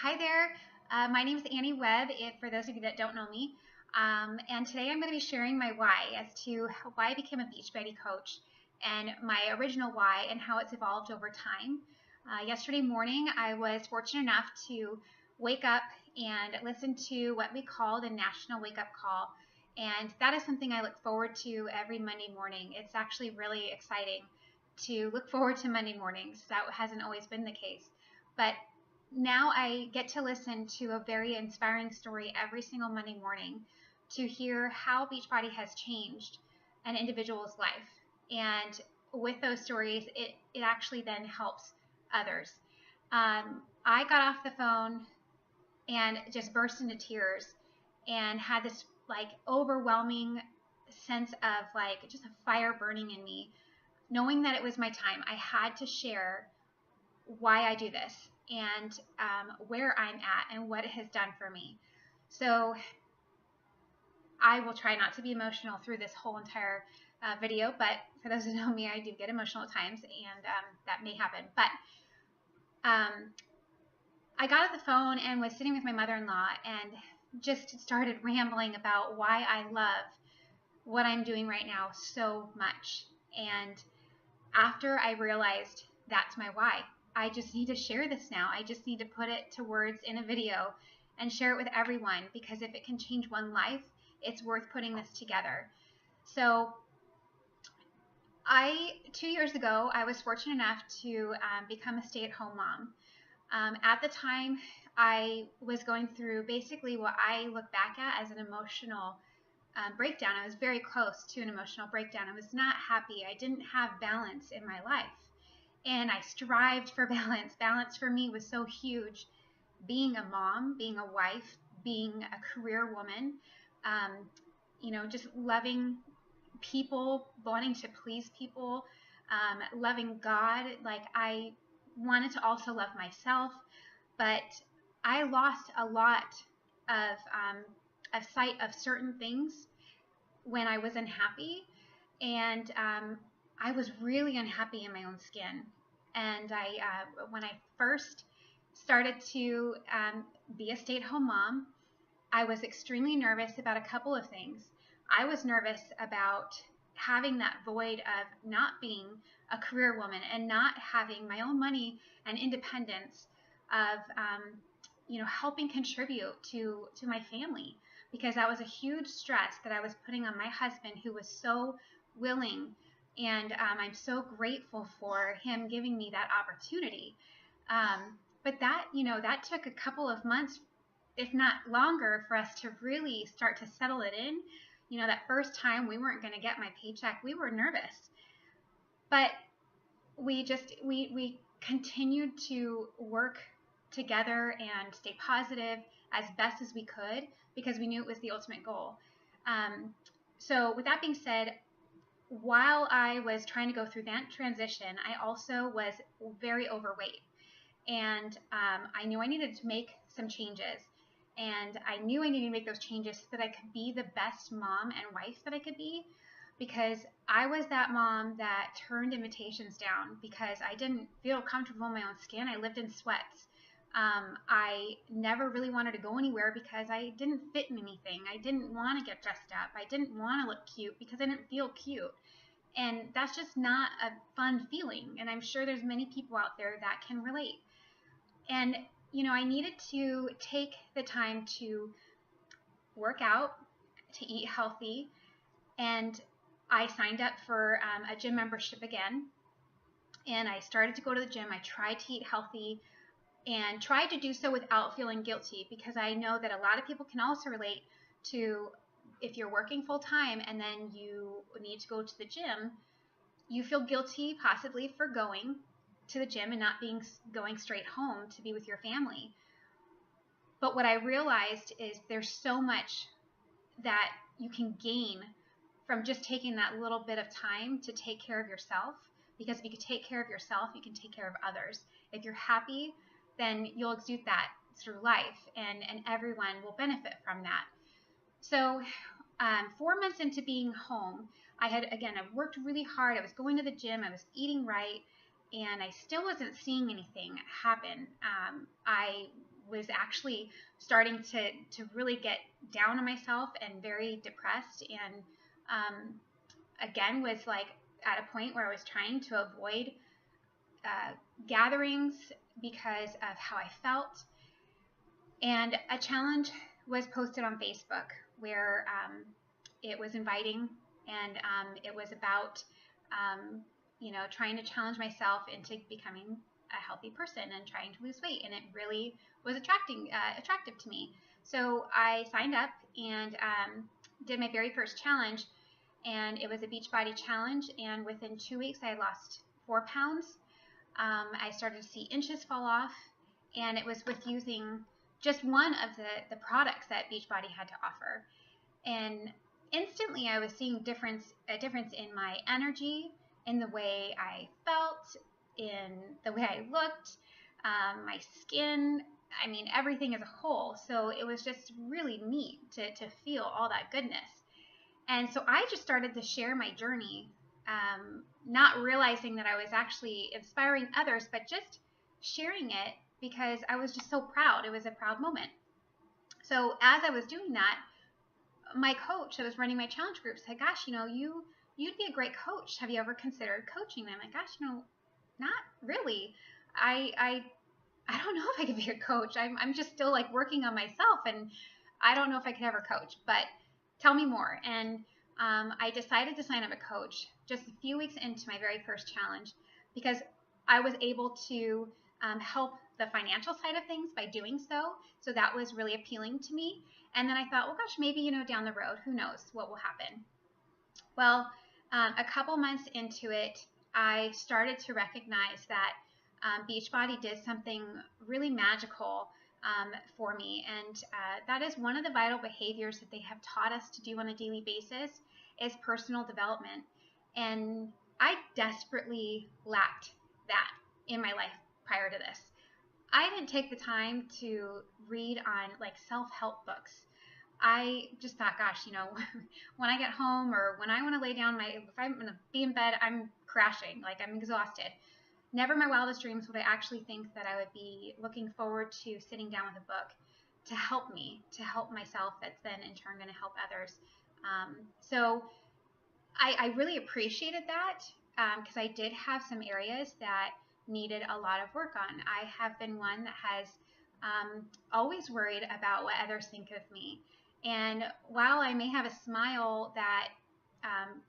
Hi there. My name is Annie Webb, for those of you that don't know me. And today I'm going to be sharing my why as to why I became a Beachbody coach and my original why and how it's evolved over time. Yesterday morning, I was fortunate enough to wake up and listen to what we call the National Wake Up Call. And that is something I look forward to every Monday morning. It's actually really exciting to look forward to Monday mornings. That hasn't always been the case. But now I get to listen to a very inspiring story every single Monday morning to hear how Beachbody has changed an individual's life. And with those stories, it actually then helps others. I got off the phone and just burst into tears and had this like overwhelming sense of like just a fire burning in me, knowing that it was my time. I had to share why I do this and where I'm at and what it has done for me. So I will try not to be emotional through this whole entire video, but for those who know me, I do get emotional at times, and that may happen. But I got off the phone and was sitting with my mother-in-law and just started rambling about why I love what I'm doing right now so much. And after I realized that's my why, I just need to share this now. I just need to put it to words in a video and share it with everyone, because if it can change one life, it's worth putting this together. So 2 years ago, I was fortunate enough to become a stay-at-home mom. At the time, I was going through basically what I look back at as an emotional breakdown. I was very close to an emotional breakdown. I was not happy. I didn't have balance in my life. And I strived for balance. Balance for me was so huge. Being a mom, being a wife, being a career woman, just loving people, wanting to please people, loving God. Like, I wanted to also love myself, but I lost a lot of sight of certain things when I was unhappy, and I was really unhappy in my own skin. And when I first started to be a stay-at-home mom, I was extremely nervous about a couple of things. I was nervous about having that void of not being a career woman and not having my own money and independence of helping contribute to my family, because that was a huge stress that I was putting on my husband, who was so willing, and I'm so grateful for him giving me that opportunity. But that took a couple of months, if not longer, for us to really start to settle it in. That first time we weren't going to get my paycheck, we were nervous, but we continued to work together and stay positive as best as we could, because we knew it was the ultimate goal. So with that being said, while I was trying to go through that transition, I also was very overweight, and I knew I needed to make some changes. And I knew I needed to make those changes so that I could be the best mom and wife that I could be, because I was that mom that turned invitations down because I didn't feel comfortable in my own skin. I lived in sweats. I never really wanted to go anywhere because I didn't fit in anything. I didn't want to get dressed up. I didn't want to look cute because I didn't feel cute. And that's just not a fun feeling. And I'm sure there's many people out there that can relate. And I needed to take the time to work out, to eat healthy, and I signed up for a gym membership again, and I started to go to the gym. I tried to eat healthy and tried to do so without feeling guilty, because I know that a lot of people can also relate to, if you're working full time and then you need to go to the gym, you feel guilty possibly for going to the gym and not going straight home to be with your family. But what I realized is there's so much that you can gain from just taking that little bit of time to take care of yourself, because if you can take care of yourself, you can take care of others. If you're happy, then you'll exude that through life, and everyone will benefit from that. So 4 months into being home, I worked really hard. I was going to the gym, I was eating right, and I still wasn't seeing anything happen. I was actually starting to really get down on myself and very depressed, and again was like at a point where I was trying to avoid gatherings because of how I felt. And a challenge was posted on Facebook where it was inviting, and it was about trying to challenge myself into becoming a healthy person and trying to lose weight, and it really was attractive to me. So I signed up and did my very first challenge, and it was a Beachbody challenge, and within 2 weeks I had lost 4 pounds. I started to see inches fall off, and it was with using just one of the products that Beachbody had to offer. And instantly I was seeing a difference in my energy, in the way I felt, in the way I looked, my skin, I mean, everything as a whole. So it was just really neat to feel all that goodness. And so I just started to share my journey, not realizing that I was actually inspiring others, but just sharing it because I was just so proud. It was a proud moment. So as I was doing that, my coach that was running my challenge group said, gosh, you'd be a great coach. Have you ever considered coaching? And I'm like, gosh, not really. I don't know if I could be a coach. I'm just still like working on myself, and I don't know if I could ever coach, but tell me more. And I decided to sign up a coach just a few weeks into my very first challenge, because I was able to help the financial side of things by doing so. So that was really appealing to me. And then I thought, well, gosh, maybe, down the road, who knows what will happen. Well, a couple months into it, I started to recognize that Beachbody did something really magical for me. And that is one of the vital behaviors that they have taught us to do on a daily basis is personal development. And I desperately lacked that in my life prior to this. I didn't take the time to read on like self-help books. I just thought, gosh, when I get home or when I want to lay down, if I'm going to be in bed, I'm crashing, like I'm exhausted. Never in my wildest dreams would I actually think that I would be looking forward to sitting down with a book to help me, to help myself, that's then in turn going to help others. So I really appreciated that because I did have some areas that needed a lot of work on. I have been one that has always worried about what others think of me. And while I may have a smile that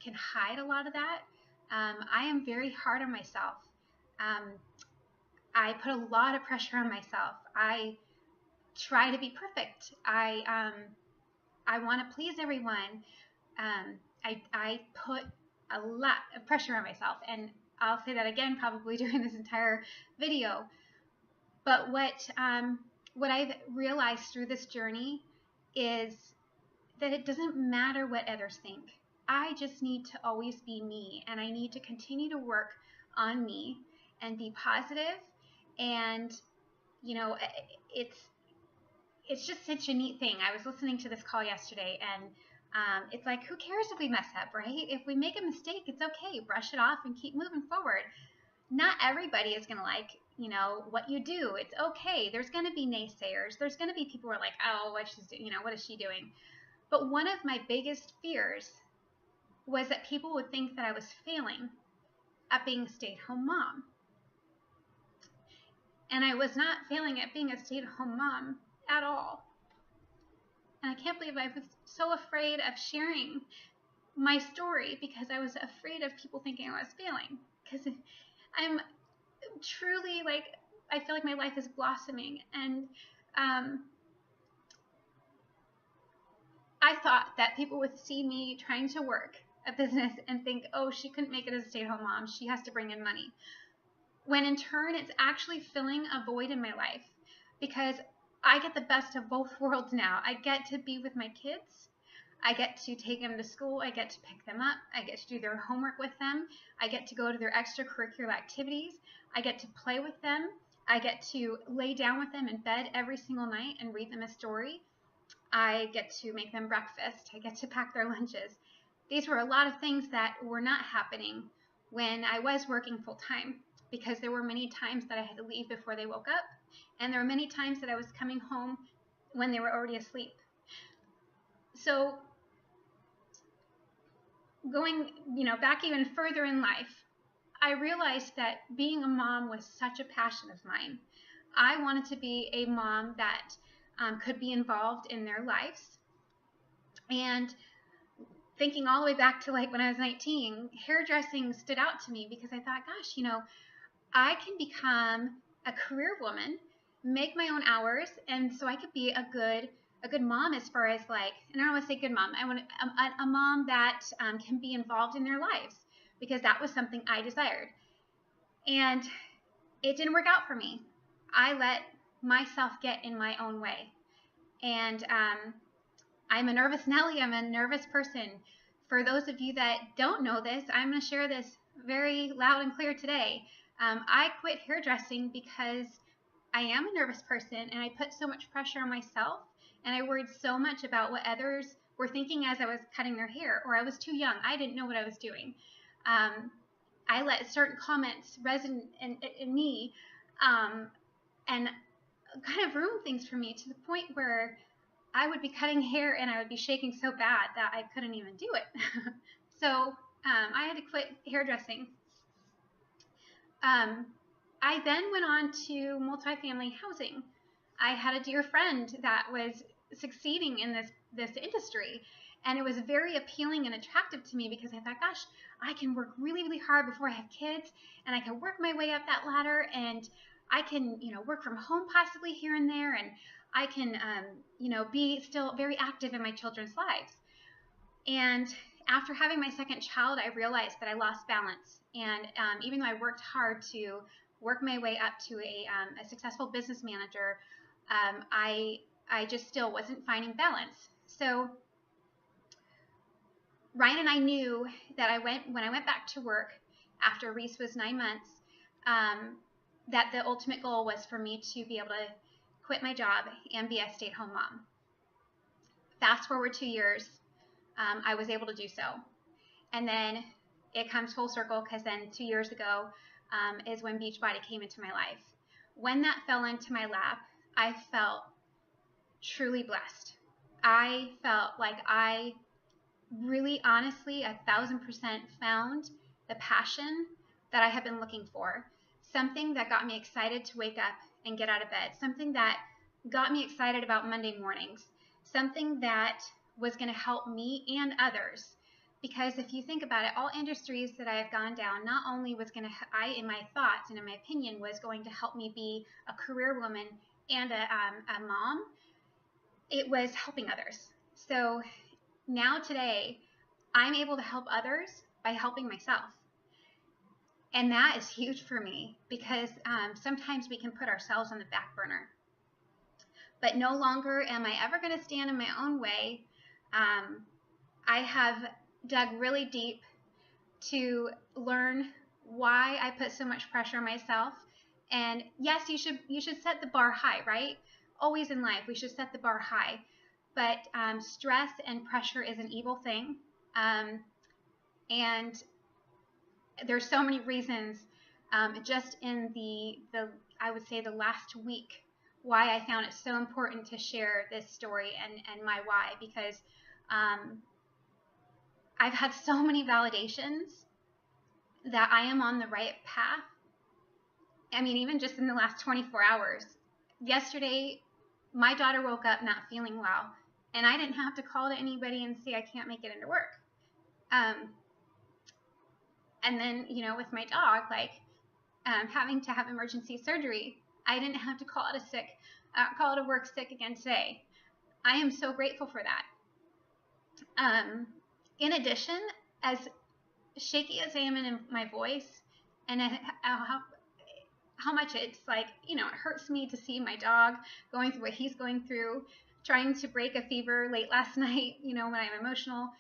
can hide a lot of that, I am very hard on myself. I put a lot of pressure on myself. I try to be perfect. I want to please everyone. I put a lot of pressure on myself, and I'll say that again probably during this entire video. But what I've realized through this journey is that it doesn't matter what others think. I just need to always be me, and I need to continue to work on me and be positive. And it's just such a neat thing. I was listening to this call yesterday, and it's like, who cares if we mess up, right? If we make a mistake, it's okay. Brush it off and keep moving forward. Not everybody is going to like, what you do. It's okay. There's going to be naysayers. There's going to be people who are like, oh, what is she doing? But one of my biggest fears was that people would think that I was failing at being a stay-at-home mom. And I was not failing at being a stay-at-home mom at all. And I can't believe I was so afraid of sharing my story because I was afraid of people thinking I was failing. Because I'm truly I feel like my life is blossoming. And I thought that people would see me trying to work a business and think, oh, she couldn't make it as a stay-at-home mom. She has to bring in money. When in turn, it's actually filling a void in my life because I get the best of both worlds now. I get to be with my kids. I get to take them to school. I get to pick them up. I get to do their homework with them. I get to go to their extracurricular activities. I get to play with them. I get to lay down with them in bed every single night and read them a story. I get to make them breakfast. I get to pack their lunches. These were a lot of things that were not happening when I was working full time, because there were many times that I had to leave before they woke up, And there were many times that I was coming home when they were already asleep. So going, back even further in life, I realized that being a mom was such a passion of mine. I wanted to be a mom that could be involved in their lives. And thinking all the way back to like when I was 19, hairdressing stood out to me because I thought, gosh, I can become a career woman, make my own hours, and so I could be a good mom as far as like, and I don't want to say good mom, I want a mom that can be involved in their lives, because that was something I desired. And it didn't work out for me. I let myself get in my own way. And I'm a nervous Nelly. I'm a nervous person. For those of you that don't know this, I'm going to share this very loud and clear today. I quit hairdressing because I am a nervous person, and I put so much pressure on myself, and I worried so much about what others were thinking as I was cutting their hair, or I was too young. I didn't know what I was doing. I let certain comments resonate in me and kind of ruin things for me, to the point where I would be cutting hair and I would be shaking so bad that I couldn't even do it. So I had to quit hairdressing. I then went on to multifamily housing. I had a dear friend that was succeeding in this industry, and it was very appealing and attractive to me because I thought, gosh, I can work really, really hard before I have kids, and I can work my way up that ladder, and I can, work from home possibly here and there, and I can, be still very active in my children's lives. And after having my second child, I realized that I lost balance. And even though I worked hard to work my way up to a successful business manager, I just still wasn't finding balance. So Ryan and I knew that when I went back to work after Reese was 9 months, that the ultimate goal was for me to be able to quit my job and be a stay-at-home mom. Fast forward 2 years, I was able to do so. And then it comes full circle, because then 2 years ago is when Beachbody came into my life. When that fell into my lap, I felt truly blessed. I felt like I really, honestly, 1,000% found the passion that I have been looking for. Something that got me excited to wake up and get out of bed. Something that got me excited about Monday mornings. Something that was going to help me and others. Because if you think about it, all industries that I have gone down, not only was going to, in my thoughts and in my opinion, was going to help me be a career woman and a mom, it was helping others. So now today, I'm able to help others by helping myself. And that is huge for me, because sometimes we can put ourselves on the back burner. But no longer am I ever going to stand in my own way. I have dug really deep to learn why I put so much pressure on myself. And yes, you should set the bar high, right? Always in life, we should set the bar high. But stress and pressure is an evil thing. And there's so many reasons, just in I would say the last week, why I found it so important to share this story and my why, because I've had so many validations that I am on the right path. I mean, even just in the last 24 hours. Yesterday, my daughter woke up not feeling well, and I didn't have to call to anybody and say I can't make it into work. And then, with my dog, having to have emergency surgery, I didn't have to call to work sick again today. I am so grateful for that. In addition, as shaky as I am in my voice, and how much it's it hurts me to see my dog going through what he's going through, trying to break a fever late last night, when I'm emotional,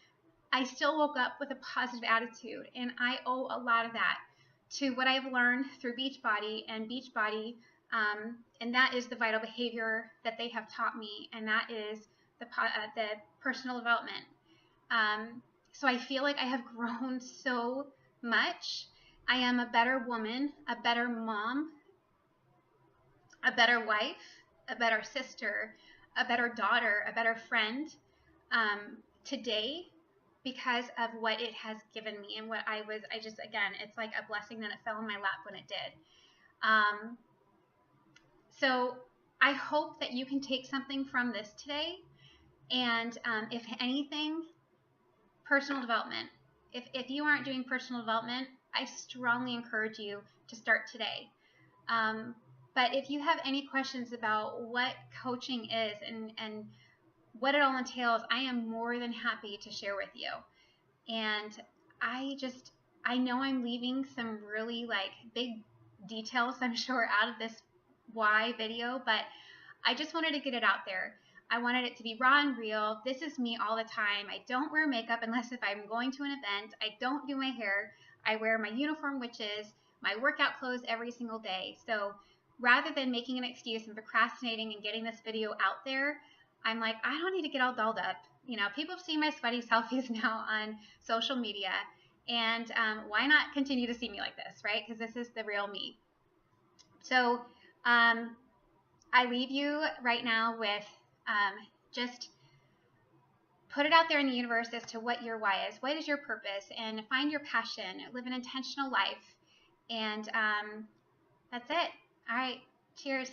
I still woke up with a positive attitude, and I owe a lot of that to what I've learned through Beachbody, and that is the vital behavior that they have taught me, and that is the personal development. So I feel like I have grown so much. I am a better woman, a better mom, a better wife, a better sister, a better daughter, a better friend today because of what it has given me and what I just, again, it's like a blessing that it fell in my lap when it did. So I hope that you can take something from this today. And if anything, personal development. If you aren't doing personal development, I strongly encourage you to start today. But if you have any questions about what coaching is and what it all entails, I am more than happy to share with you. And I know I'm leaving some really like big details, I'm sure, out of this why video, but I just wanted to get it out there. I wanted it to be raw and real. This is me all the time. I don't wear makeup unless if I'm going to an event. I don't do my hair. I wear my uniform, which is my workout clothes, every single day. So rather than making an excuse and procrastinating and getting this video out there, I'm like, I don't need to get all dolled up. You know, people see my sweaty selfies now on social media, and why not continue to see me like this, right? Because this is the real me. So I leave you right now with just put it out there in the universe as to what your why is. What is your purpose? And find your passion. Live an intentional life. And that's it. All right. Cheers.